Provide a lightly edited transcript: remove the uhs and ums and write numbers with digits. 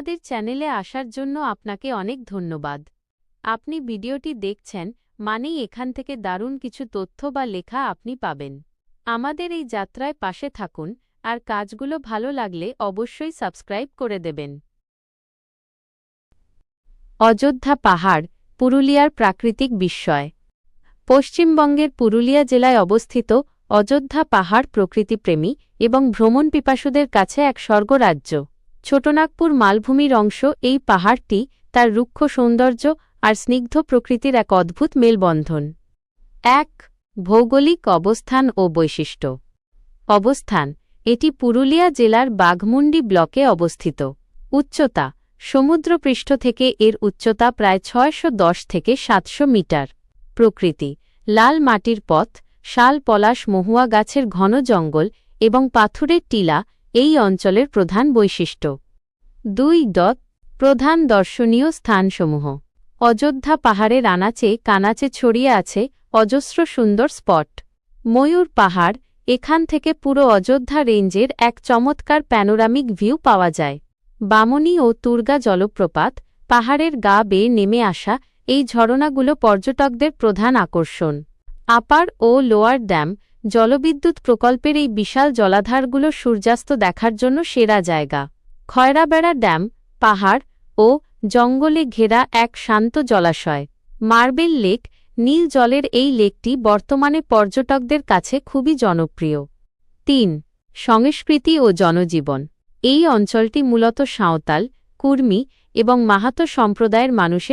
আমাদের চ্যানেলে আসার জন্য আপনাকে অনেক ধন্যবাদ। আপনি ভিডিওটি দেখছেন মানেই এখান থেকে দারুণ কিছু তথ্য বা লেখা আপনি পাবেন। আমাদের এই যাত্রায় পাশে থাকুন আর কাজগুলো ভালো লাগলে অবশ্যই সাবস্ক্রাইব করে দেবেন। অযোধ্যা পাহাড়, পুরুলিয়ার প্রাকৃতিক বিস্ময়। পশ্চিমবঙ্গের পুরুলিয়া জেলায় অবস্থিত অযোধ্যা পাহাড় প্রকৃতিপ্রেমী এবং ভ্রমণ পিপাসুদের কাছে এক স্বর্গরাজ্য। ছোটনাগপুর মালভূমির অংশ এই পাহাড়টি তার রুক্ষ সৌন্দর্য আর স্নিগ্ধ প্রকৃতির এক অদ্ভুত মেলবন্ধন। ১. ভৌগোলিক অবস্থান ও বৈশিষ্ট্য। অবস্থান: এটি পুরুলিয়া জেলার বাঘমুন্ডি ব্লকে অবস্থিত। উচ্চতা: সমুদ্রপৃষ্ঠ থেকে এর উচ্চতা প্রায় ৬১০ থেকে ৭০০ মিটার। প্রকৃতি: লাল মাটির পথ, শাল, পলাশ, মহুয়া গাছের ঘন জঙ্গল এবং পাথুরের টিলা এই অঞ্চলের প্রধান বৈশিষ্ট্য। ২. প্রধান দর্শনীয় স্থানসমূহ। অযোধ্যা পাহাড়ের আনাচে কানাচে ছড়িয়ে আছে অজস্র সুন্দর স্পট। ময়ূর পাহাড়, এখান থেকে পুরো অযোধ্যা রেঞ্জের এক চমৎকার প্যানোরামিক ভিউ পাওয়া যায়। বামনী ও তুর্গা জলপ্রপাত, পাহাড়ের গা বেয়ে নেমে আসা এই ঝরনাগুলো পর্যটকদের প্রধান আকর্ষণ। আপার ও লোয়ার ড্যাম, জলবিদ্যুৎ প্রকল্পের এই বিশাল জলাধারগুলো সূর্যাস্ত দেখার জন্য সেরা জায়গা। খয়রাবেড়া ড্যাম, পাহাড় ও জঙ্গলে ঘেরা এক শান্ত জলাশয়। মার্বেল লেক, নীল জলের এই লেকটি বর্তমানে পর্যটকদের কাছে খুবই জনপ্রিয়। ৩. সংস্কৃতি ও জনজীবন। এই অঞ্চলটি মূলত সাঁওতাল, কুর্মী এবং মাহাতো সম্প্রদায়ের মানুষের